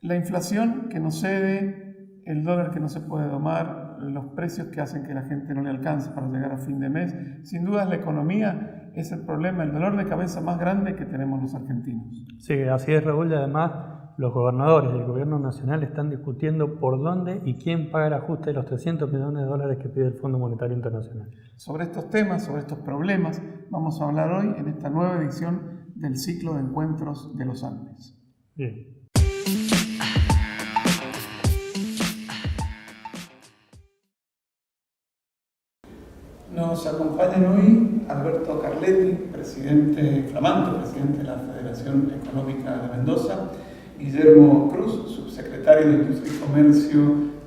La inflación que no cede, el dólar que no se puede domar, los precios que hacen que la gente no le alcance para llegar a fin de mes. Sin duda la economía es el problema, el dolor de cabeza más grande que tenemos los argentinos. Sí, así es, Raúl, y además los gobernadores del gobierno nacional están discutiendo por dónde y quién paga el ajuste de los 300 millones de dólares que pide el Fondo Monetario Internacional. Sobre estos temas, sobre estos problemas, vamos a hablar hoy en esta nueva edición del ciclo de encuentros de los Andes. Bien. Nos acompañan hoy Alberto Carletti, flamante presidente de la Federación Económica de Mendoza, Guillermo Cruz, subsecretario de Industria y Comercio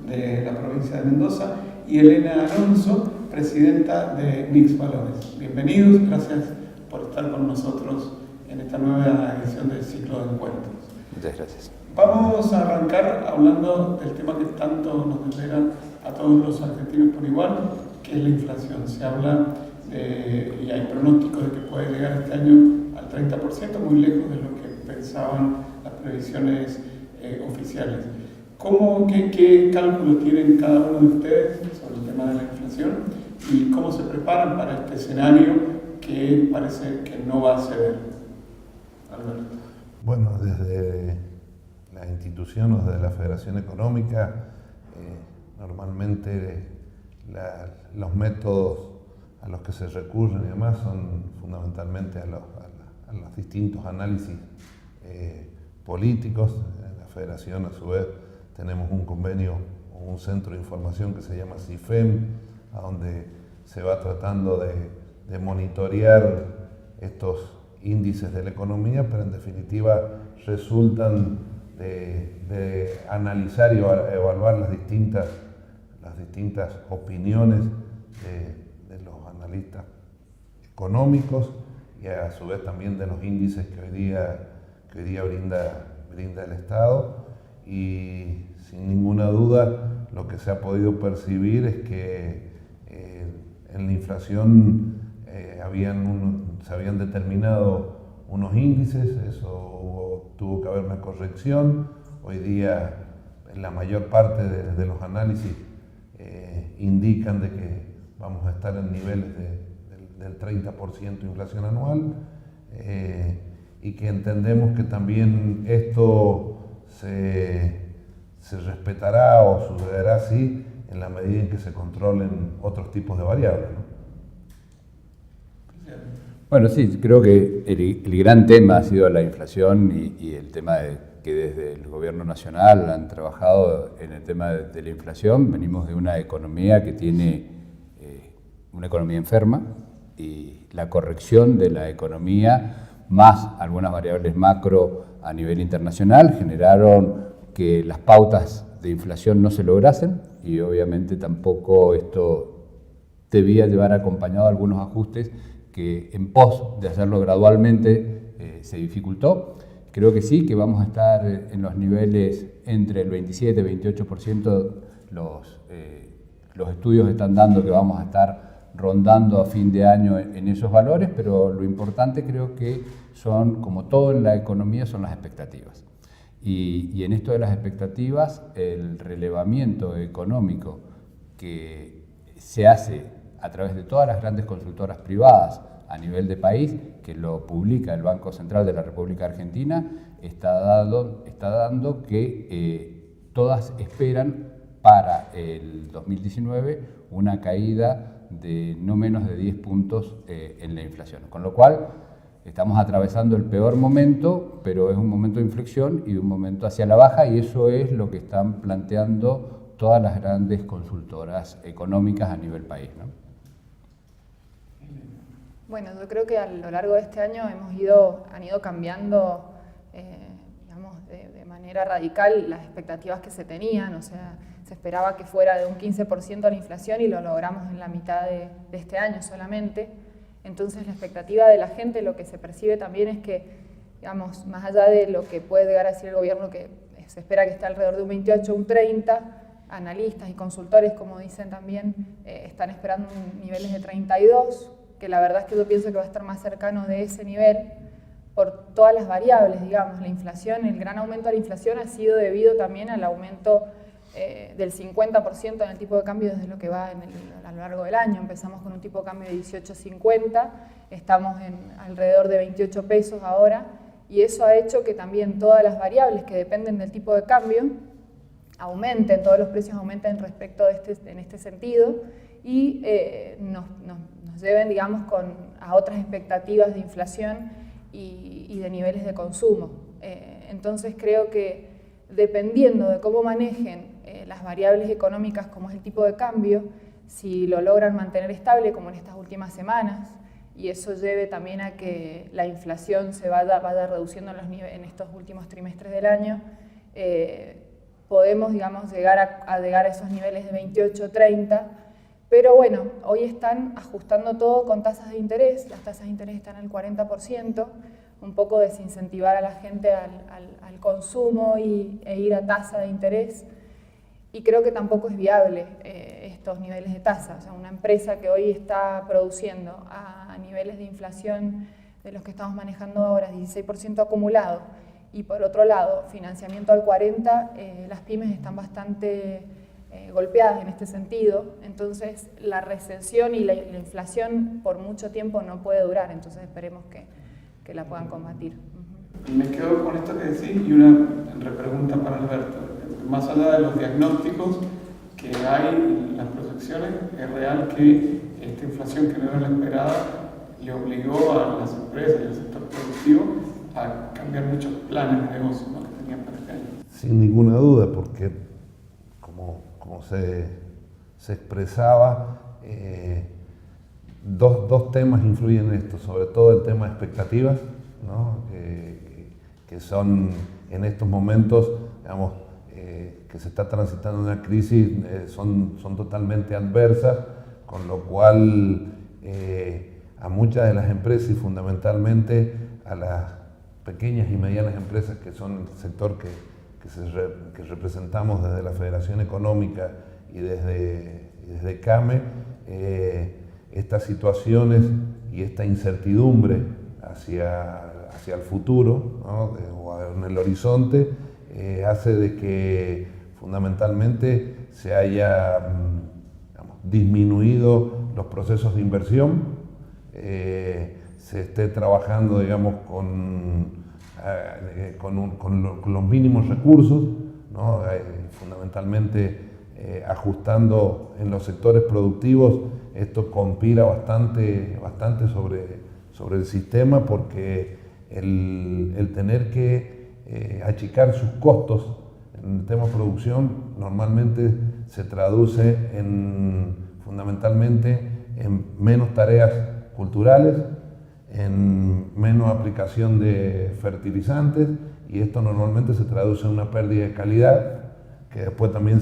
de la provincia de Mendoza, y Elena Alonso, presidenta de Mix Valores. Bienvenidos, gracias por estar con nosotros en esta nueva edición del ciclo de encuentros. Muchas gracias. Vamos a arrancar hablando del tema que tanto nos desvela a todos los argentinos por igual, que es la inflación. Se habla y hay pronósticos de que puede llegar este año al 30%, muy lejos de lo que pensaban las previsiones oficiales. ¿Qué cálculo tienen cada uno de ustedes sobre el tema de la inflación y cómo se preparan para este escenario que parece que no va a ceder? Alberto. Bueno, desde la institución o desde la Federación Económica, normalmente los métodos a los que se recurren y demás son fundamentalmente a los distintos análisis políticos. En la Federación, a su vez, tenemos un convenio o un centro de información que se llama CIFEM, a donde se va tratando de monitorear estos índices de la economía, pero en definitiva resultan de analizar y evaluar las distintas opiniones de los analistas económicos y a su vez también de los índices que hoy día brinda el Estado. Y sin ninguna duda lo que se ha podido percibir es que en la inflación se habían determinado unos índices, eso tuvo que haber una corrección. Hoy día la mayor parte de los análisis indican de que vamos a estar en niveles del 30% de inflación anual y que entendemos que también esto se respetará o sucederá así en la medida en que se controlen otros tipos de variables, ¿no? Bueno, sí, creo que el gran tema ha sido la inflación y el tema de que desde el gobierno nacional han trabajado en el tema de la inflación. Venimos de una economía que tiene una economía enferma y la corrección de la economía más algunas variables macro a nivel internacional generaron que las pautas de inflación no se lograsen y obviamente tampoco esto debía llevar acompañado algunos ajustes que en pos de hacerlo gradualmente se dificultó. Creo que sí, que vamos a estar en los niveles entre el 27 y 28%, los estudios están dando que vamos a estar rondando a fin de año en esos valores, pero lo importante creo que son, como todo en la economía, son las expectativas. Y en esto de las expectativas, el relevamiento económico que se hace a través de todas las grandes consultoras privadas a nivel de país, que lo publica el Banco Central de la República Argentina, está dando que todas esperan para el 2019 una caída de no menos de 10 puntos en la inflación. Con lo cual, estamos atravesando el peor momento, pero es un momento de inflexión y un momento hacia la baja, y eso es lo que están planteando todas las grandes consultoras económicas a nivel país, ¿no? Bueno, yo creo que a lo largo de este año han ido cambiando, digamos, de manera radical las expectativas que se tenían. O sea, se esperaba que fuera de un 15% la inflación y lo logramos en la mitad de este año solamente. Entonces la expectativa de la gente, lo que se percibe también es que, digamos, más allá de lo que puede llegar a decir el gobierno, que se espera que esté alrededor de un 28 o un 30, analistas y consultores, como dicen también, están esperando niveles de 32, que la verdad es que yo pienso que va a estar más cercano de ese nivel, por todas las variables, digamos. La inflación, el gran aumento de la inflación ha sido debido también al aumento del 50% en el tipo de cambio desde lo que va a lo largo del año. Empezamos con un tipo de cambio de 18.50, estamos en alrededor de 28 pesos ahora, y eso ha hecho que también todas las variables que dependen del tipo de cambio aumenten, todos los precios aumenten respecto de en este sentido, y nos lleven, digamos, a otras expectativas de inflación y de niveles de consumo. Entonces creo que dependiendo de cómo manejen las variables económicas como es el tipo de cambio, si lo logran mantener estable como en estas últimas semanas, y eso lleve también a que la inflación se vaya reduciendo en estos últimos trimestres del año, podemos, digamos, llegar a esos niveles de 28, 30, pero bueno, hoy están ajustando todo con tasas de interés, las tasas de interés están al 40%, un poco desincentivar a la gente al consumo e ir a tasa de interés, y creo que tampoco es viable estos niveles de tasa. O sea, una empresa que hoy está produciendo a niveles de inflación de los que estamos manejando ahora, 16% acumulado, y por otro lado, financiamiento al 40%, las pymes están bastante golpeadas en este sentido. Entonces, la recesión y la inflación por mucho tiempo no puede durar, entonces esperemos que la puedan combatir. Me quedo con esto que decís y una repregunta para Alberto. Más allá de los diagnósticos que hay en las proyecciones, es real que esta inflación que no era la esperada le obligó a las empresas y al sector productivo a cambiar muchos planes de negocio, ¿no?, que tenían para este año. Sin ninguna duda, porque como se expresaba, dos temas influyen en esto, sobre todo el tema de expectativas, ¿no?, que son en estos momentos, digamos, que se está transitando una crisis, son totalmente adversas, con lo cual a muchas de las empresas y fundamentalmente a las pequeñas y medianas empresas, que son el sector que representamos desde la Federación Económica y desde CAME, estas situaciones y esta incertidumbre hacia el futuro, ¿no?, o en el horizonte, hace de que fundamentalmente se haya, digamos, disminuido los procesos de inversión, se esté trabajando, digamos, con los mínimos recursos, ¿no?, fundamentalmente ajustando en los sectores productivos. Esto conspira bastante sobre el sistema, porque el tener que achicar sus costos en el tema de producción normalmente se traduce fundamentalmente en menos tareas culturales, en menos aplicación de fertilizantes, y esto normalmente se traduce en una pérdida de calidad, que después también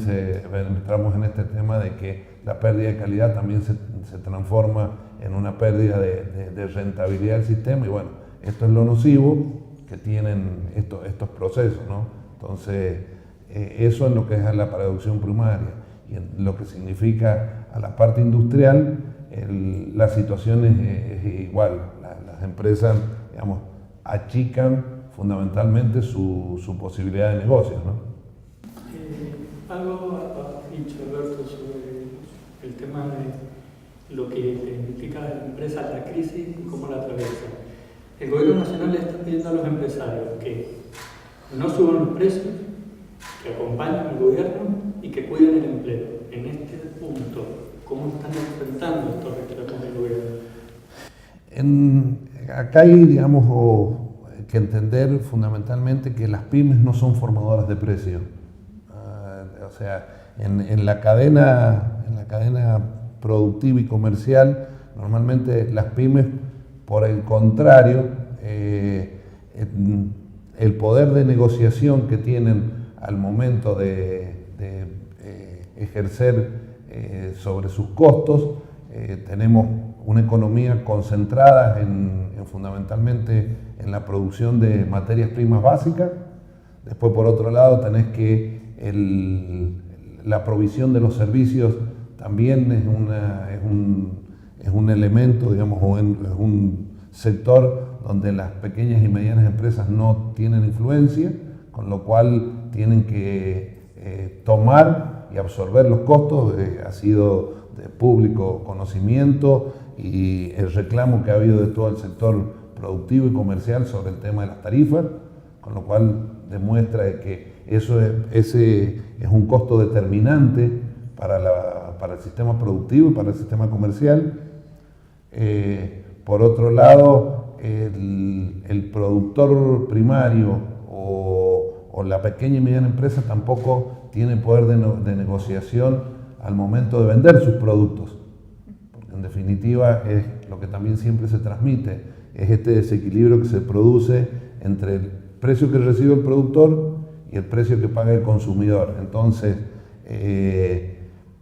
entramos en este tema de que la pérdida de calidad también se transforma en una pérdida de rentabilidad del sistema, y bueno, esto es lo nocivo que tienen estos procesos, ¿no? Entonces, eso es lo que es la producción primaria, y en lo que significa a la parte industrial, la situación es igual. Las empresas, digamos, achican fundamentalmente su posibilidad de negocios, ¿no? Algo ha dicho Alberto sobre el tema de lo que implica a la empresa la crisis y cómo la atraviesa. El gobierno nacional le está pidiendo a los empresarios que no suban los precios, que acompañen al gobierno y que cuiden el empleo. En este punto, ¿cómo están enfrentando estos reclamos del gobierno? Acá hay, digamos, que entender fundamentalmente que las pymes no son formadoras de precios. O sea, en la cadena productiva y comercial, normalmente las pymes, por el contrario, el poder de negociación que tienen al momento de ejercer sobre sus costos, tenemos una economía concentrada fundamentalmente en la producción de materias primas básicas. Después, por otro lado, tenés que la provisión de los servicios también es un elemento, digamos, o es un sector donde las pequeñas y medianas empresas no tienen influencia, con lo cual tienen que tomar y absorber los costos. Ha sido de público conocimiento y el reclamo que ha habido de todo el sector productivo y comercial sobre el tema de las tarifas, con lo cual demuestra que ese es un costo determinante para el sistema productivo y para el sistema comercial. Por otro lado, el productor primario o la pequeña y mediana empresa tampoco tiene poder de negociación al momento de vender sus productos, porque en definitiva es lo que también siempre se transmite, es este desequilibrio que se produce entre el precio que recibe el productor y el precio que paga el consumidor. Entonces,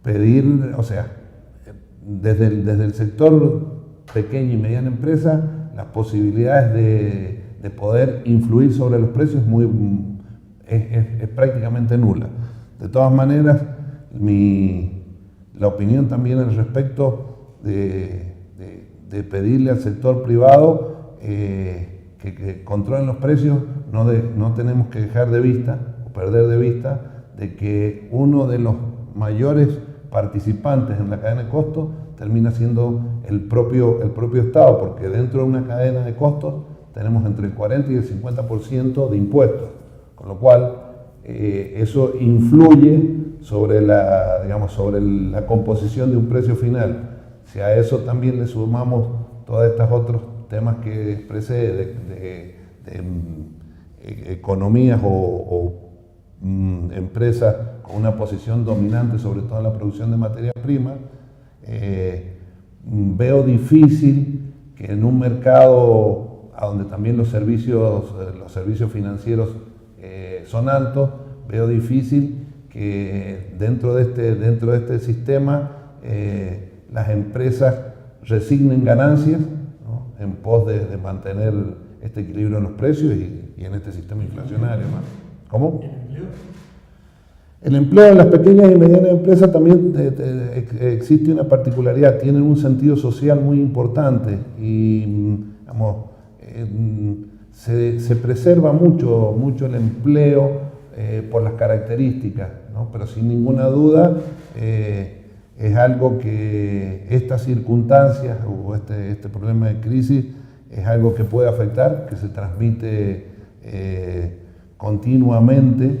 pedir, o sea, desde el sector pequeña y mediana empresa, las posibilidades de poder influir sobre los precios es prácticamente nula. De todas maneras, la opinión también al respecto de pedirle al sector privado que controlen los precios, no tenemos que dejar de vista o perder de vista de que uno de los mayores participantes en la cadena de costos termina siendo el propio Estado, porque dentro de una cadena de costos tenemos entre el 40 y el 50% de impuestos, con lo cual eso influye sobre la composición de un precio final. Si a eso también le sumamos todos estos otros temas que expresé de economías o empresas con una posición dominante sobre todo en la producción de materias primas, veo difícil que en un mercado a donde también los servicios financieros son altos, veo difícil que dentro de este sistema las empresas resignen ganancias, ¿no?, en pos de mantener este equilibrio en los precios y en este sistema inflacionario, ¿no? ¿Cómo? El empleo de las pequeñas y medianas empresas también existe una particularidad, tienen un sentido social muy importante y se preserva mucho el empleo por las características, ¿no? Pero sin ninguna duda es algo que estas circunstancias o este problema de crisis es algo que puede afectar, que se transmite continuamente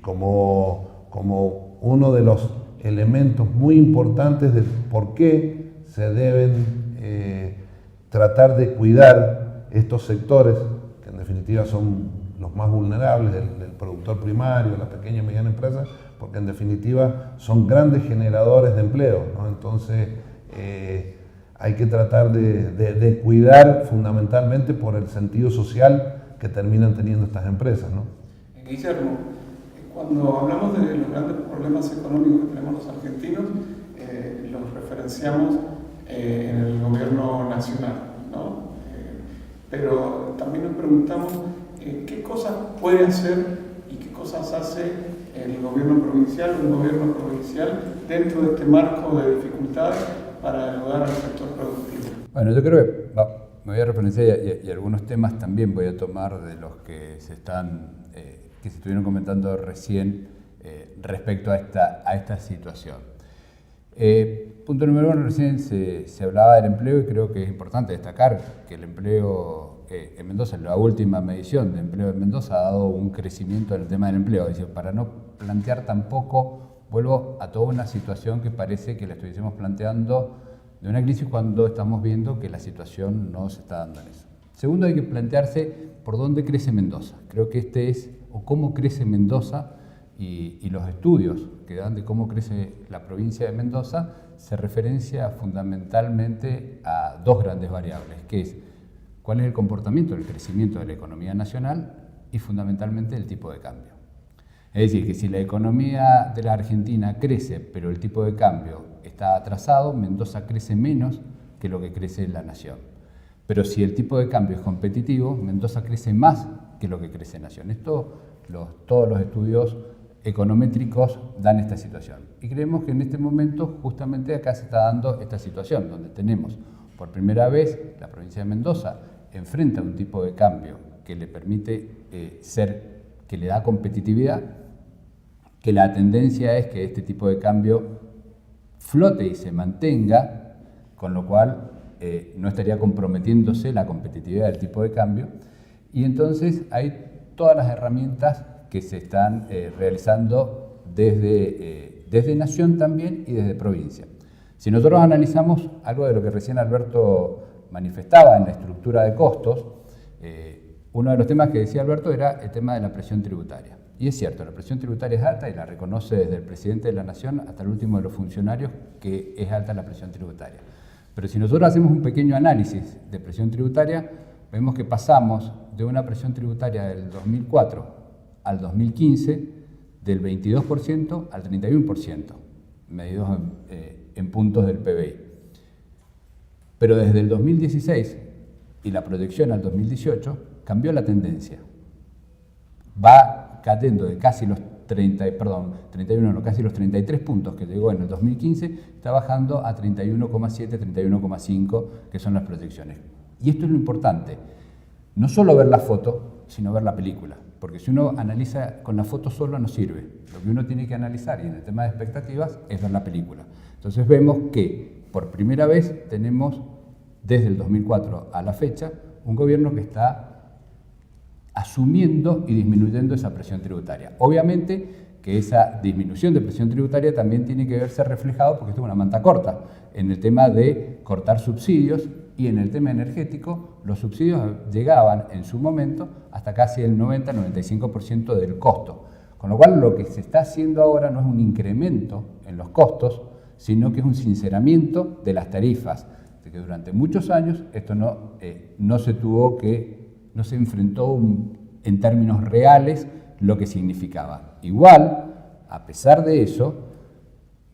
como uno de los elementos muy importantes de por qué se deben tratar de cuidar estos sectores, que en definitiva son los más vulnerables, del productor primario, la pequeña y mediana empresa, porque en definitiva son grandes generadores de empleo, ¿no? Entonces hay que tratar de cuidar fundamentalmente por el sentido social que terminan teniendo estas empresas, ¿no? Guillermo, cuando hablamos de los grandes problemas económicos que tenemos los argentinos, los referenciamos en el gobierno nacional, ¿no? Pero también nos preguntamos qué cosas puede hacer y qué cosas hace el gobierno provincial, un gobierno provincial, dentro de este marco de dificultades para ayudar al sector productivo. Bueno, yo creo que me voy a referenciar y algunos temas también voy a tomar de los que se estuvieron comentando recién respecto a esta situación. Punto número 1, recién se hablaba del empleo y creo que es importante destacar que el empleo en Mendoza, la última medición de empleo en Mendoza ha dado un crecimiento en el tema del empleo. Es decir, para no plantear tampoco, vuelvo a toda una situación que parece que la estuviésemos planteando de una crisis cuando estamos viendo que la situación no se está dando en eso. Segundo, hay que plantearse por dónde crece Mendoza. Creo que o cómo crece Mendoza y los estudios que dan de cómo crece la provincia de Mendoza se referencia fundamentalmente a dos grandes variables, que es cuál es el comportamiento del crecimiento de la economía nacional y fundamentalmente el tipo de cambio. Es decir, que si la economía de la Argentina crece, pero el tipo de cambio está atrasado, Mendoza crece menos que lo que crece la nación. Pero si el tipo de cambio es competitivo, Mendoza crece más que lo que crece Nación. Todos los estudios econométricos dan esta situación. Y creemos que en este momento justamente acá se está dando esta situación, donde tenemos, por primera vez la provincia de Mendoza enfrenta un tipo de cambio que le permite que le da competitividad, que la tendencia es que este tipo de cambio flote y se mantenga, con lo cual no estaría comprometiéndose la competitividad del tipo de cambio, y entonces hay todas las herramientas que se están realizando desde Nación también y desde provincia. Si nosotros analizamos algo de lo que recién Alberto manifestaba en la estructura de costos, uno de los temas que decía Alberto era el tema de la presión tributaria. Y es cierto, la presión tributaria es alta y la reconoce desde el presidente de la Nación hasta el último de los funcionarios que es alta la presión tributaria. Pero si nosotros hacemos un pequeño análisis de presión tributaria, vemos que pasamos de una presión tributaria del 2004 al 2015 del 22% al 31%, medidos en puntos del PBI. Pero desde el 2016 y la proyección al 2018 cambió la tendencia. Va cayendo de casi los 33 puntos que llegó en el 2015, está bajando a 31,7, 31,5, que son las proyecciones. Y esto es lo importante, no solo ver la foto, sino ver la película, porque si uno analiza con la foto solo no sirve. Lo que uno tiene que analizar, y en el tema de expectativas, es ver la película. Entonces vemos que por primera vez tenemos, desde el 2004 a la fecha, un gobierno que está asumiendo y disminuyendo esa presión tributaria. Obviamente que esa disminución de presión tributaria también tiene que verse reflejado, porque esto es una manta corta, en el tema de cortar subsidios, y en el tema energético los subsidios llegaban en su momento hasta casi el 90-95% del costo. Con lo cual lo que se está haciendo ahora no es un incremento en los costos, sino que es un sinceramiento de las tarifas, de que durante muchos años esto no se enfrentó en términos reales lo que significaba. Igual, a pesar de eso,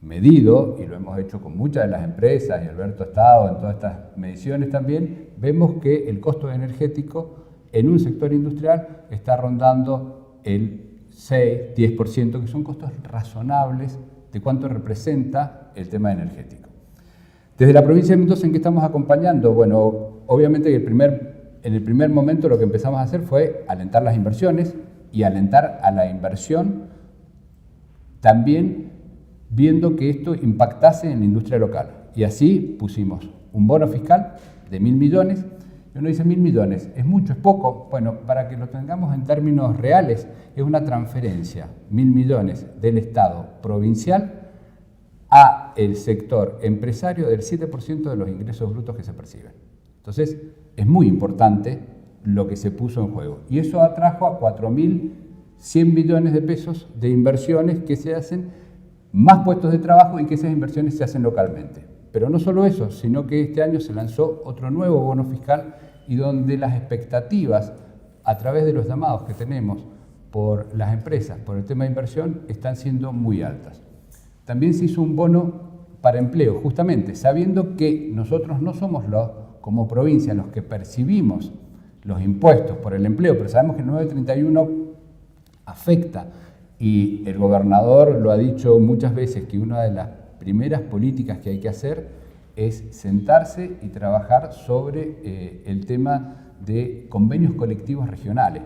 medido, y lo hemos hecho con muchas de las empresas, y Alberto ha estado en todas estas mediciones también, vemos que el costo energético en un sector industrial está rondando el 6-10%, que son costos razonables de cuánto representa el tema energético. Desde la provincia de Mendoza, ¿en qué estamos acompañando? Bueno, obviamente en el primer momento lo que empezamos a hacer fue alentar las inversiones y alentar a la inversión, también viendo que esto impactase en la industria local. Y así pusimos un bono fiscal de 1.000 millones. Y uno dice, 1.000 millones, ¿es mucho, es poco? Bueno, para que lo tengamos en términos reales, es una transferencia, 1.000 millones del Estado provincial a el sector empresario del 7% de los ingresos brutos que se perciben. Entonces, es muy importante lo que se puso en juego. Y eso atrajo a 4.100 millones de pesos de inversiones que se hacen, más puestos de trabajo, y que esas inversiones se hacen localmente. Pero no solo eso, sino que este año se lanzó otro nuevo bono fiscal, y donde las expectativas a través de los llamados que tenemos por las empresas, por el tema de inversión, están siendo muy altas. También se hizo un bono para empleo, justamente sabiendo que nosotros no somos como provincia los que percibimos los impuestos por el empleo, pero sabemos que el 931 afecta, y el gobernador lo ha dicho muchas veces, que una de las primeras políticas que hay que hacer es sentarse y trabajar sobre el tema de convenios colectivos regionales,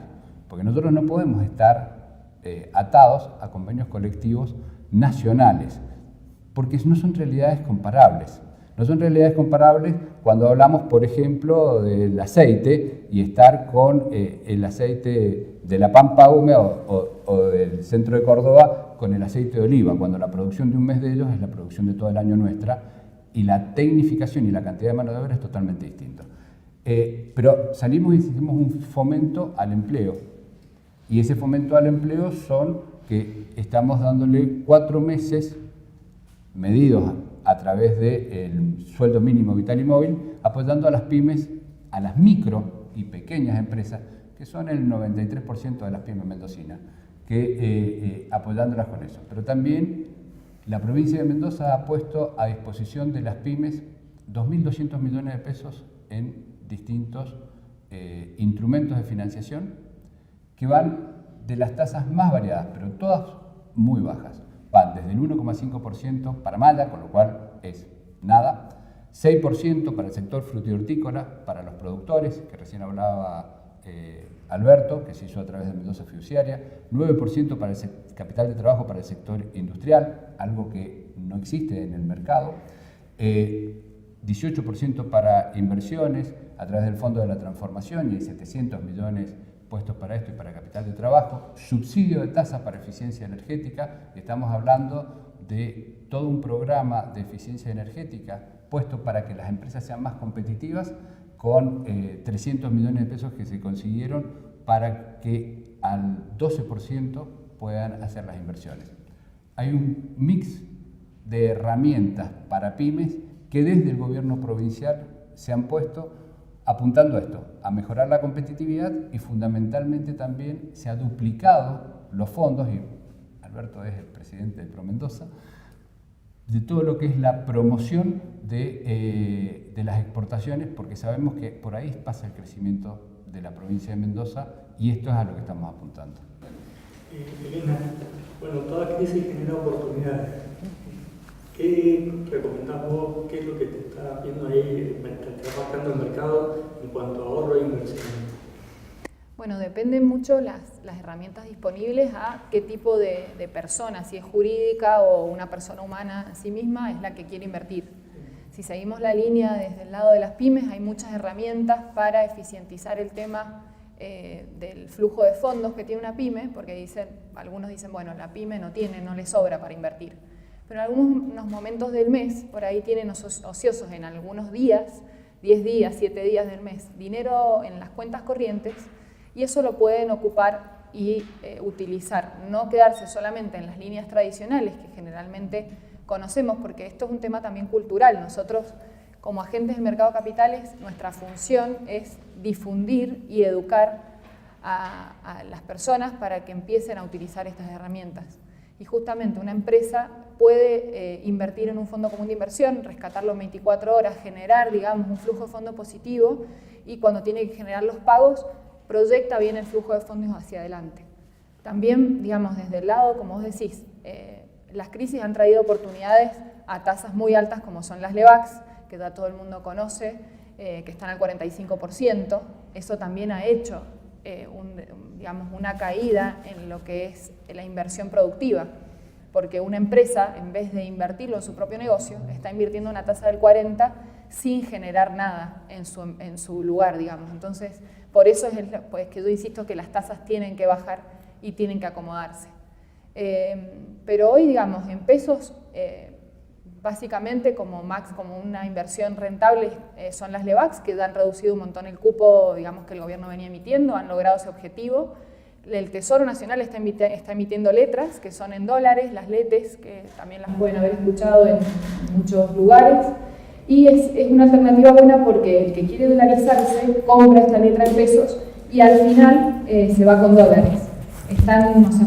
porque nosotros no podemos estar atados a convenios colectivos nacionales, porque no son realidades comparables. No son realidades comparables cuando hablamos, por ejemplo, del aceite, y estar con el aceite de la Pampa húmeda o del centro de Córdoba con el aceite de oliva, cuando la producción de un mes de ellos es la producción de todo el año nuestra, y la tecnificación y la cantidad de mano de obra es totalmente distinta. Pero salimos y hicimos un fomento al empleo, y ese fomento al empleo son que estamos dándole 4 meses medidos a través del sueldo mínimo vital y móvil, apoyando a las pymes, a las micro y pequeñas empresas, que son el 93% de las pymes mendocinas, apoyándolas con eso. Pero también la provincia de Mendoza ha puesto a disposición de las pymes 2.200 millones de pesos en distintos instrumentos de financiación, que van de las tasas más variadas, pero todas muy bajas. Van desde el 1,5% para malla, con lo cual es nada, 6% para el sector frutícola, para los productores, que recién hablaba Alberto, que se hizo a través de Mendoza Fiduciaria, 9% para el capital de trabajo para el sector industrial, algo que no existe en el mercado, 18% para inversiones a través del Fondo de la Transformación, y hay 700 millones puestos para esto y para capital de trabajo, subsidio de tasa para eficiencia energética. Estamos hablando de todo un programa de eficiencia energética puesto para que las empresas sean más competitivas, con 300 millones de pesos que se consiguieron para que al 12% puedan hacer las inversiones. Hay un mix de herramientas para pymes que desde el gobierno provincial se han puesto apuntando a esto, a mejorar la competitividad, y fundamentalmente también se ha duplicado los fondos, y Alberto es el presidente de ProMendoza, de todo lo que es la promoción de las exportaciones, porque sabemos que por ahí pasa el crecimiento de la provincia de Mendoza, y esto es a lo que estamos apuntando. Elena, bueno, toda crisis genera oportunidades. ¿Qué recomendás vos? ¿Qué es lo que te está viendo ahí, te está marcando el mercado en cuanto a ahorro e inversión? Bueno, dependen mucho las herramientas disponibles a qué tipo de persona, si es jurídica o una persona humana en sí misma, es la que quiere invertir. Si seguimos la línea desde el lado de las pymes, hay muchas herramientas para eficientizar el tema del flujo de fondos que tiene una pyme, porque algunos dicen, bueno, la pyme no le sobra para invertir. Pero en algunos momentos del mes, por ahí tienen ociosos en algunos días, 10 días, 7 días del mes, dinero en las cuentas corrientes, y eso lo pueden ocupar y utilizar. No quedarse solamente en las líneas tradicionales que generalmente conocemos, porque esto es un tema también cultural. Nosotros, como agentes del mercado de capitales, nuestra función es difundir y educar a las personas para que empiecen a utilizar estas herramientas. Y justamente una empresa puede invertir en un fondo común de inversión, rescatarlo en 24 horas, generar, digamos, un flujo de fondo positivo, y cuando tiene que generar los pagos, proyecta bien el flujo de fondos hacia adelante. También, digamos, desde el lado, como vos decís, las crisis han traído oportunidades a tasas muy altas como son las LEVAX, que ya todo el mundo conoce, que están al 45%. Eso también ha hecho digamos, una caída en lo que es la inversión productiva, porque una empresa, en vez de invertirlo en su propio negocio, está invirtiendo una tasa del 40% sin generar nada en su lugar, digamos. Entonces, por eso es pues que yo insisto que las tasas tienen que bajar y tienen que acomodarse. Pero hoy, digamos, en pesos, básicamente como una inversión rentable son las LEVAX, que han reducido un montón el cupo, digamos, que el gobierno venía emitiendo, han logrado ese objetivo. El Tesoro Nacional está emitiendo letras, que son en dólares, las LETES, que también las pueden haber escuchado en muchos lugares. Y es una alternativa buena porque el que quiere dolarizarse compra esta letra en pesos y al final se va con dólares.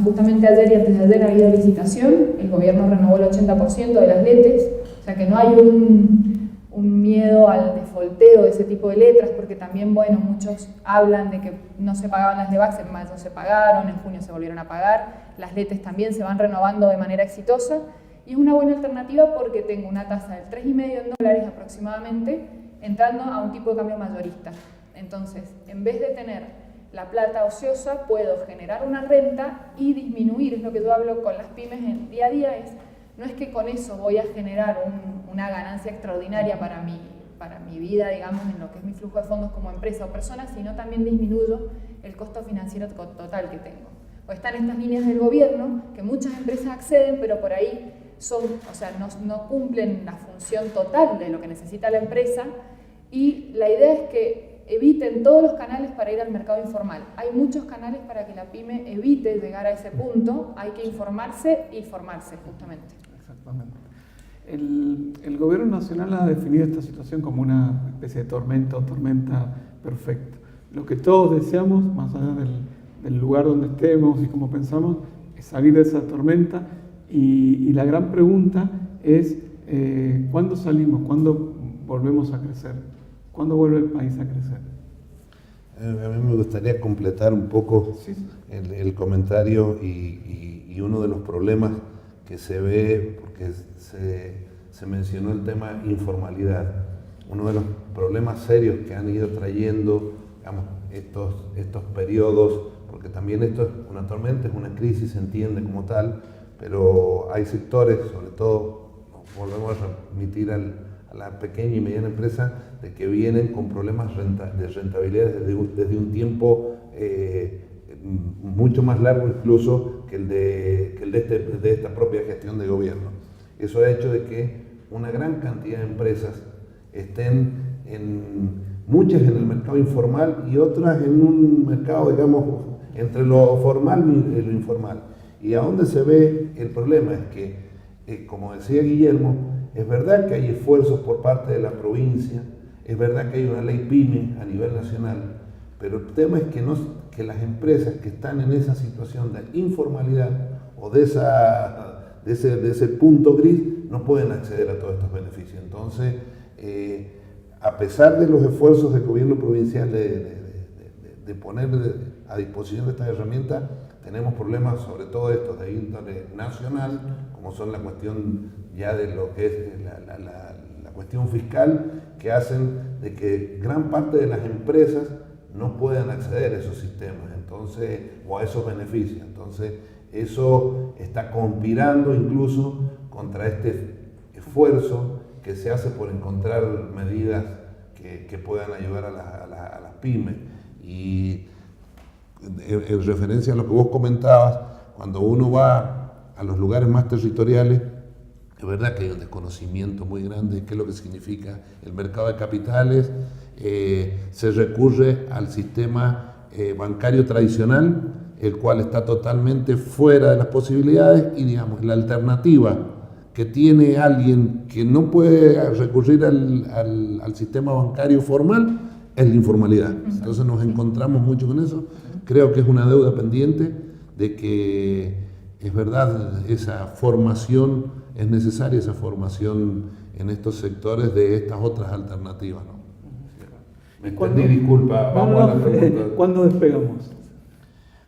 Justamente ayer y antes de ayer ha habido licitación, el gobierno renovó el 80% de las LETES, o sea que no hay un miedo al defolteo de ese tipo de letras, porque también, bueno, muchos hablan de que no se pagaban las LEVAX, en mayo se pagaron, en junio se volvieron a pagar, las LETES también se van renovando de manera exitosa, y es una buena alternativa porque tengo una tasa del 3,5 en dólares aproximadamente, entrando a un tipo de cambio mayorista. Entonces, en vez de tener la plata ociosa, puedo generar una renta y disminuir, es lo que yo hablo con las pymes en día a día, no es que con eso voy a generar una ganancia extraordinaria para mi vida, digamos, en lo que es mi flujo de fondos como empresa o persona, sino también disminuyo el costo financiero total que tengo. O están estas líneas del gobierno que muchas empresas acceden, pero por ahí no cumplen la función total de lo que necesita la empresa, y la idea es que eviten todos los canales para ir al mercado informal. Hay muchos canales para que la pyme evite llegar a ese punto, hay que informarse y formarse justamente. Exactamente. El gobierno nacional ha definido esta situación como una especie de tormenta perfecta. Lo que todos deseamos, más allá del lugar donde estemos y como pensamos, es salir de esa tormenta, y la gran pregunta es ¿cuándo salimos? ¿Cuándo volvemos a crecer? ¿Cuándo vuelve el país a crecer? A mí me gustaría completar un poco el comentario y uno de los problemas que se ve, porque se mencionó el tema informalidad. uno de los problemas serios que han ido trayendo, digamos, estos periodos, porque también esto es una tormenta, es una crisis, se entiende como tal, pero hay sectores, sobre todo, volvemos a remitir a la pequeña y mediana empresa, de que vienen con problemas de rentabilidad desde un tiempo mucho más largo incluso que el de esta propia gestión de gobierno. Eso ha hecho de que una gran cantidad de empresas estén muchas en el mercado informal y otras en un mercado, digamos, entre lo formal y lo informal. ¿Y a dónde se ve el problema? Es que, como decía Guillermo, es verdad que hay esfuerzos por parte de la provincia, es verdad que hay una ley PYME a nivel nacional, pero el tema es que las empresas que están en esa situación de informalidad o de ese punto gris no pueden acceder a todos estos beneficios. Entonces, a pesar de los esfuerzos del gobierno provincial de poner a disposición de estas herramientas, tenemos problemas, sobre todo estos de índole nacional, como son la cuestión ya de lo que es la cuestión fiscal, que hacen de que gran parte de las empresas no puedan acceder a esos sistemas, entonces, o a esos beneficios. Entonces, eso está conspirando incluso contra este esfuerzo que se hace por encontrar medidas que puedan ayudar a las pymes. Y en referencia a lo que vos comentabas, cuando uno va a los lugares más territoriales, es verdad que hay un desconocimiento muy grande de qué es lo que significa el mercado de capitales. Se recurre al sistema bancario tradicional, el cual está totalmente fuera de las posibilidades, y digamos, la alternativa que tiene alguien que no puede recurrir al sistema bancario formal es la informalidad. Entonces nos encontramos mucho con eso. Creo que es una deuda pendiente de que es verdad, esa formación es necesaria, esa formación en estos sectores de estas otras alternativas, ¿no? Me extendí, disculpa, vamos a la pregunta. ¿Cuándo despegamos?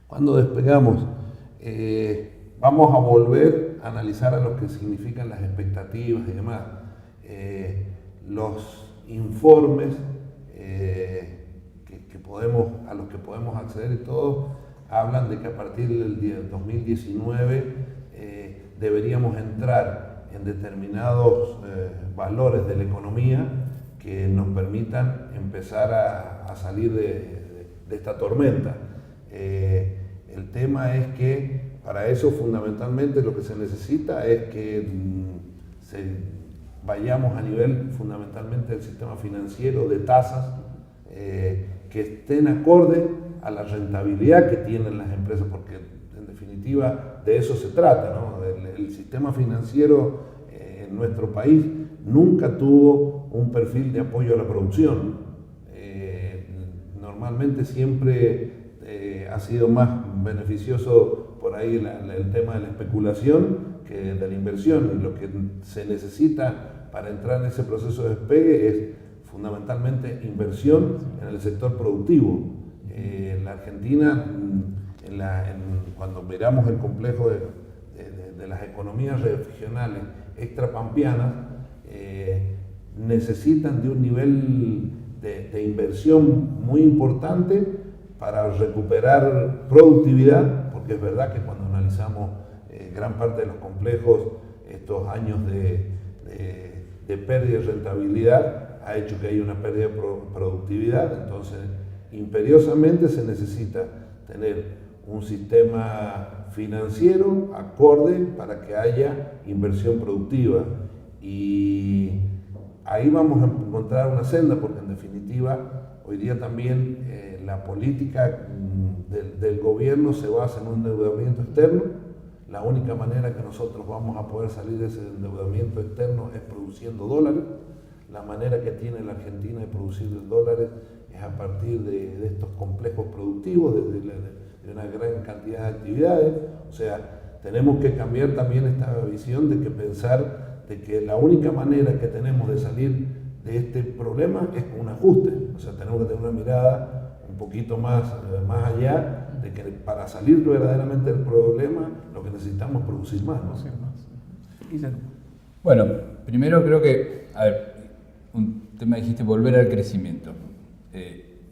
¿Cuándo despegamos? Vamos a volver a analizar a lo que significan las expectativas y demás. Los informes a los que podemos acceder y todo, hablan de que a partir del 2019 deberíamos entrar en determinados valores de la economía que nos permitan empezar a salir de esta tormenta. El tema es que para eso fundamentalmente lo que se necesita es que vayamos a nivel fundamentalmente del sistema financiero de tasas que estén acorde a la rentabilidad que tienen las empresas, porque en definitiva de eso se trata, ¿no? El sistema financiero en nuestro país nunca tuvo un perfil de apoyo a la producción. Normalmente siempre ha sido más beneficioso por ahí el tema de la especulación que de la inversión, y lo que se necesita para entrar en ese proceso de despegue es fundamentalmente inversión en el sector productivo. En la Argentina, cuando miramos el complejo de las economías regionales extrapampeanas, necesitan de un nivel de inversión muy importante para recuperar productividad, porque es verdad que cuando analizamos gran parte de los complejos, estos años de pérdida de rentabilidad ha hecho que haya una pérdida de productividad. Entonces, imperiosamente se necesita tener un sistema financiero acorde para que haya inversión productiva, y ahí vamos a encontrar una senda, porque en definitiva hoy día también la política del gobierno se basa en un endeudamiento externo. La única manera que nosotros vamos a poder salir de ese endeudamiento externo es produciendo dólares. La manera que tiene la Argentina de producir dólares es a partir de estos complejos productivos, de una gran cantidad de actividades. O sea, tenemos que cambiar también esta visión de que pensar de que la única manera que tenemos de salir de este problema es con un ajuste. O sea, tenemos que tener una mirada un poquito más allá, de que para salir verdaderamente del problema lo que necesitamos es producir más, ¿no? Guillermo. Bueno, primero creo que, a ver, tema dijiste volver al crecimiento.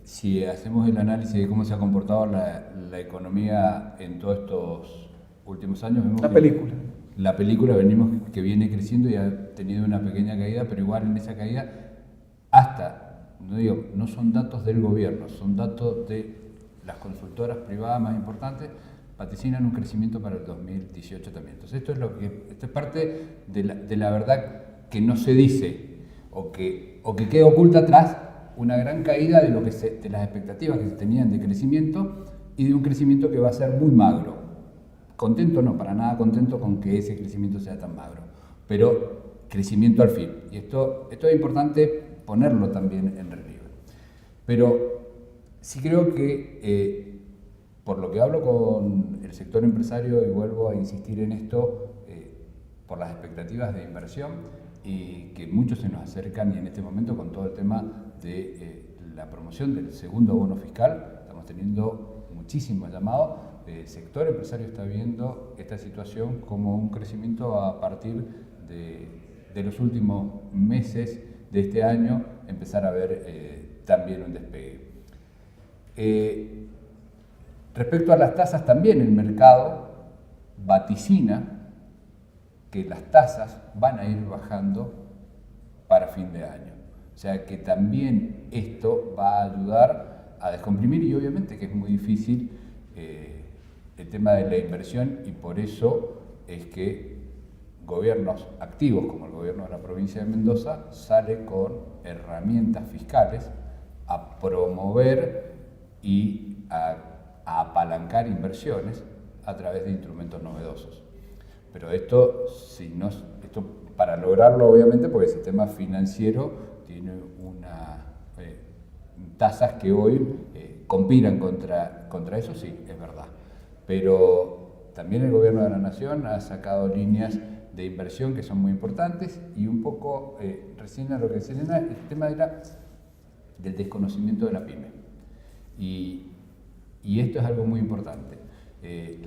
Si hacemos el análisis de cómo se ha comportado la economía en todos estos últimos años, vemos la película venimos que viene creciendo y ha tenido una pequeña caída, pero igual en esa caída, no son datos del gobierno, son datos de las consultoras privadas más importantes, vaticinan un crecimiento para el 2018 también. Entonces esto es parte de la verdad que no se dice o que queda oculta atrás una gran caída de las expectativas que se tenían de crecimiento y de un crecimiento que va a ser muy magro. Contento no, para nada contento con que ese crecimiento sea tan magro, pero crecimiento al fin. Y esto es importante ponerlo también en relieve. Pero sí creo que, por lo que hablo con el sector empresario, y vuelvo a insistir en esto, por las expectativas de inversión, y que muchos se nos acercan, y en este momento con todo el tema de la promoción del segundo bono fiscal, estamos teniendo muchísimos llamados. El sector empresario está viendo esta situación como un crecimiento a partir de los últimos meses de este año, empezar a ver también un despegue. Respecto a las tasas, también el mercado vaticina que las tasas van a ir bajando para fin de año. O sea que también esto va a ayudar a descomprimir, y obviamente que es muy difícil el tema de la inversión, y por eso es que gobiernos activos como el gobierno de la provincia de Mendoza sale con herramientas fiscales a promover y a apalancar inversiones a través de instrumentos novedosos. Pero esto para lograrlo, obviamente, porque el sistema financiero tiene tasas que hoy conspiran contra eso, sí, es verdad. Pero también el gobierno de la Nación ha sacado líneas de inversión que son muy importantes, y un poco, recién a lo que decía Elena, el tema del desconocimiento de la PYME. Y esto es algo muy importante.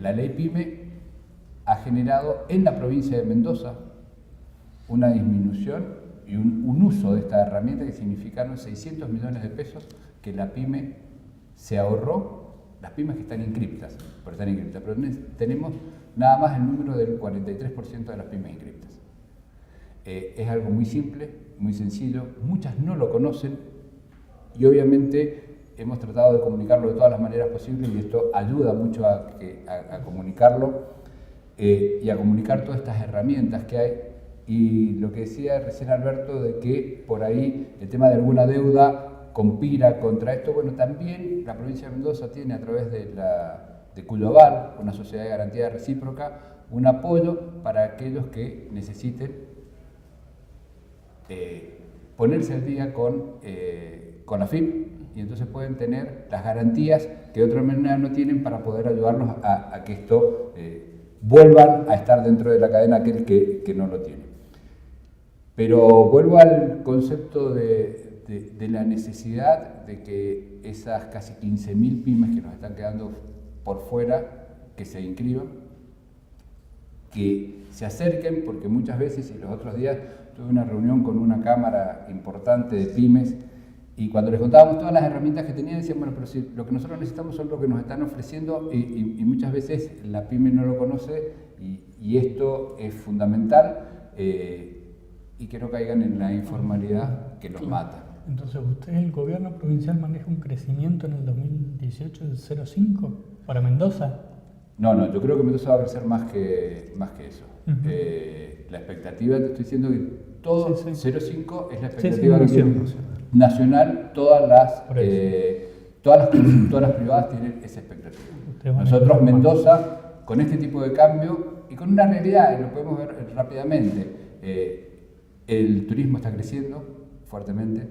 La ley PYME ha generado en la provincia de Mendoza una disminución y un uso de esta herramienta que significaron 600 millones de pesos que la PYME se ahorró, las pymes que están inscriptas, pero tenemos nada más el número del 43% de las pymes inscriptas. Es algo muy simple, muy sencillo, muchas no lo conocen, y obviamente hemos tratado de comunicarlo de todas las maneras posibles, y esto ayuda mucho a comunicarlo y a comunicar todas estas herramientas que hay. Y lo que decía recién Alberto, de que por ahí el tema de alguna deuda conspira contra esto, bueno, también la provincia de Mendoza tiene, a través de Cuyoval, una sociedad de garantía recíproca, un apoyo para aquellos que necesiten ponerse al día con la FIP, y entonces pueden tener las garantías que de otra manera no tienen, para poder ayudarlos a que esto vuelvan a estar dentro de la cadena aquel que no lo tiene. Pero vuelvo al concepto de la necesidad de que esas casi 15.000 pymes que nos están quedando por fuera, que se inscriban, que se acerquen, porque muchas veces, y los otros días tuve una reunión con una cámara importante de pymes, y cuando les contábamos todas las herramientas que tenían, decían, bueno, pero si lo que nosotros necesitamos son lo que nos están ofreciendo, y muchas veces la pyme no lo conoce, y esto es fundamental, y que no caigan en la informalidad que los mata. Entonces, ¿usted, el gobierno provincial, maneja un crecimiento en el 2018 del 0,5 para Mendoza? No, yo creo que Mendoza va a crecer más que eso. La expectativa, te estoy diciendo que todo 0,5 es la expectativa nacional, todas las consultoras privadas tienen esa expectativa. Nosotros, Mendoza, con este tipo de cambio y con una realidad, y lo podemos ver rápidamente, el turismo está creciendo fuertemente,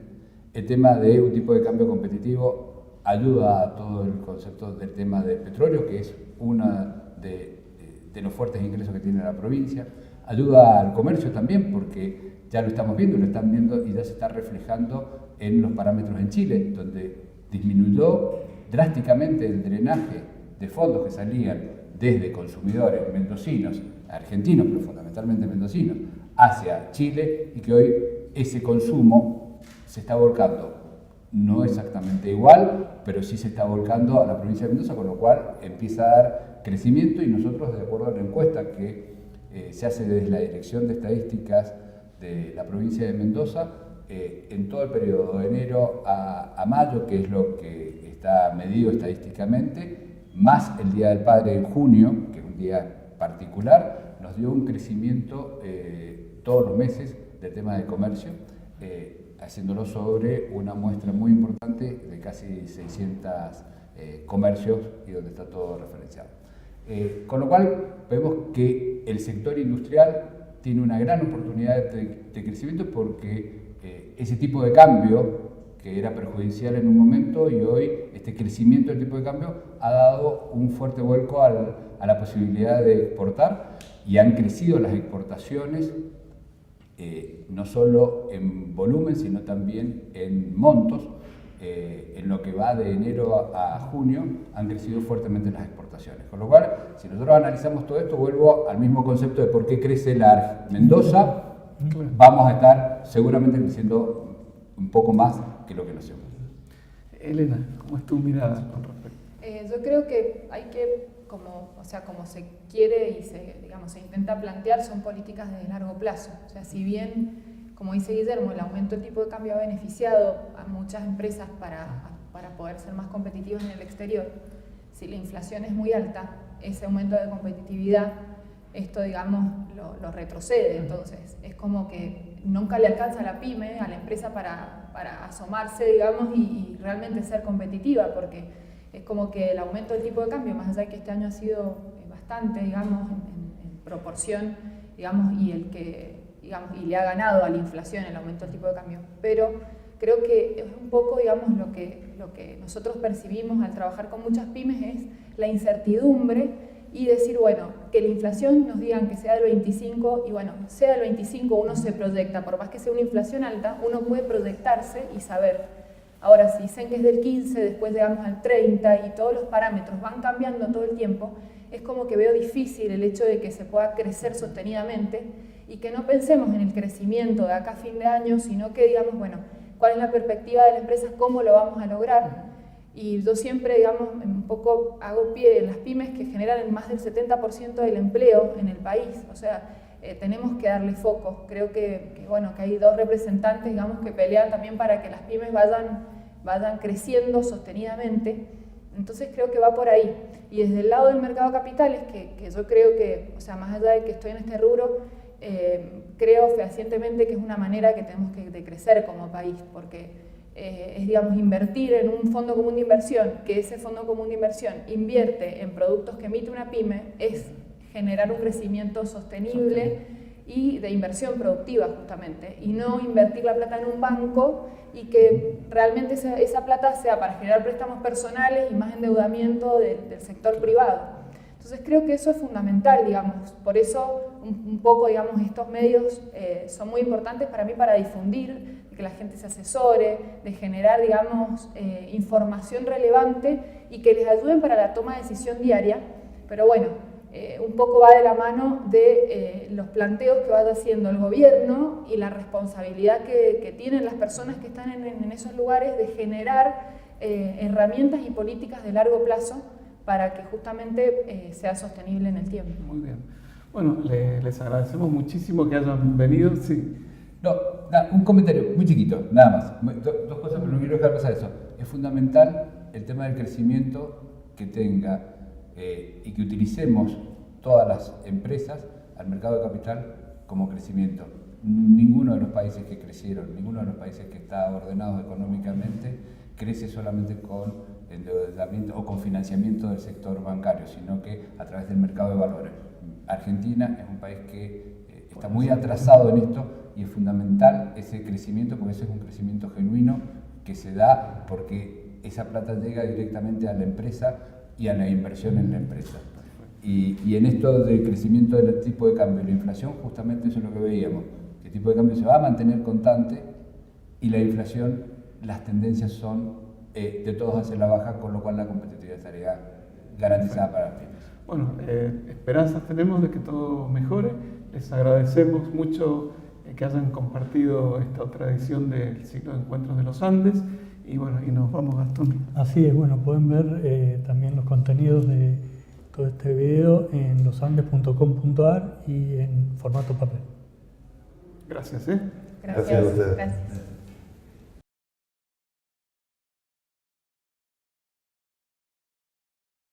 el tema de un tipo de cambio competitivo ayuda a todo el concepto del tema del petróleo, que es uno de los fuertes ingresos que tiene la provincia, ayuda al comercio también, porque ya lo estamos viendo, lo están viendo, y ya se está reflejando en los parámetros en Chile, donde disminuyó drásticamente el drenaje de fondos que salían desde consumidores mendocinos, argentinos, pero fundamentalmente mendocinos, hacia Chile, y que hoy ese consumo se está volcando, no exactamente igual, pero sí se está volcando a la provincia de Mendoza, con lo cual empieza a dar crecimiento, y nosotros, de acuerdo a la encuesta que se hace desde la Dirección de Estadísticas de la provincia de Mendoza, en todo el periodo de enero a mayo, que es lo que está medido estadísticamente, más el Día del Padre en junio, que es un día particular, nos dio un crecimiento todos los meses del tema de comercio, haciéndolo sobre una muestra muy importante de casi 600 comercios, y donde está todo referenciado. Con lo cual vemos que el sector industrial tiene una gran oportunidad de crecimiento, porque ese tipo de cambio, que era perjudicial en un momento, y hoy este crecimiento del tipo de cambio ha dado un fuerte vuelco a la posibilidad de exportar, y han crecido las exportaciones, no solo en volumen, sino también en montos. En lo que va de enero a junio han crecido fuertemente las exportaciones. Con lo cual, si nosotros analizamos todo esto, vuelvo al mismo concepto de por qué crece la Mendoza. Vamos a estar seguramente creciendo un poco más que lo que nació. Elena, ¿cómo es tu mirada con respecto? Yo creo que hay que, como se quiere y se intenta plantear, son políticas de largo plazo. O sea, si bien, como dice Guillermo, el aumento del tipo de cambio ha beneficiado a muchas empresas para poder ser más competitivas en el exterior, si la inflación es muy alta, ese aumento de competitividad, esto, lo retrocede. Entonces, es como que nunca le alcanza a la pyme, a la empresa, para asomarse, y realmente ser competitiva, porque es como que el aumento del tipo de cambio, más allá de que este año ha sido bastante, en proporción, y le ha ganado a la inflación el aumento del tipo de cambio. Pero creo que es un poco, lo que nosotros percibimos al trabajar con muchas pymes, es la incertidumbre, y decir, bueno, que la inflación nos digan que sea del 25, y bueno, sea del 25, uno se proyecta, por más que sea una inflación alta, uno puede proyectarse y saber. Ahora, si dicen que es del 15, después llegamos al 30, y todos los parámetros van cambiando todo el tiempo, es como que veo difícil el hecho de que se pueda crecer sostenidamente, y que no pensemos en el crecimiento de acá a fin de año, sino que digamos, bueno, ¿cuál es la perspectiva de la empresa? ¿Cómo lo vamos a lograr? Y yo siempre, un poco hago pie en las pymes, que generan más del 70% del empleo en el país. O sea, tenemos que darle foco. Creo que hay dos representantes, que pelean también para que las pymes vayan creciendo sostenidamente. Entonces creo que va por ahí. Y desde el lado del mercado de capitales, que yo creo que, más allá de que estoy en este rubro, creo fehacientemente que es una manera que tenemos de crecer como país, porque es, invertir en un fondo común de inversión, que ese fondo común de inversión invierte en productos que emite una pyme, es generar un crecimiento sostenible y de inversión productiva, justamente, y no invertir la plata en un banco, y que realmente esa plata sea para generar préstamos personales y más endeudamiento del sector privado. Entonces creo que eso es fundamental, por eso un poco, estos medios son muy importantes para mí, para difundir, que la gente se asesore, de generar, información relevante, y que les ayuden para la toma de decisión diaria. Pero bueno, un poco va de la mano de los planteos que vaya haciendo el gobierno, y la responsabilidad que tienen las personas que están en esos lugares, de generar herramientas y políticas de largo plazo, para que justamente sea sostenible en el tiempo. Muy bien. Bueno, les agradecemos muchísimo que hayan venido. Sí. No, un comentario muy chiquito, nada más. Dos cosas, pero no quiero dejar pasar eso. Es fundamental el tema del crecimiento que tenga, y que utilicemos todas las empresas al mercado de capital como crecimiento. Ninguno de los países que crecieron, ninguno de los países que está ordenado económicamente, crece solamente con endeudamiento o con financiamiento del sector bancario, sino que a través del mercado de valores. Argentina es un país que está muy atrasado en esto, y es fundamental ese crecimiento, porque ese es un crecimiento genuino que se da porque esa plata llega directamente a la empresa y a la inversión en la empresa. Y en esto del crecimiento del tipo de cambio y la inflación, justamente eso es lo que veíamos. El tipo de cambio se va a mantener constante, y la inflación, las tendencias son de todos hacia la baja, con lo cual la competitividad estaría garantizada para las pymes. Bueno, esperanzas tenemos de que todo mejore. Les agradecemos mucho que hayan compartido esta otra edición del ciclo de encuentros de los Andes. Y bueno, y nos vamos, Gastón. Así es, bueno, pueden ver también los contenidos de todo este video en losandes.com.ar y en formato papel. Gracias. Gracias a ustedes. Gracias.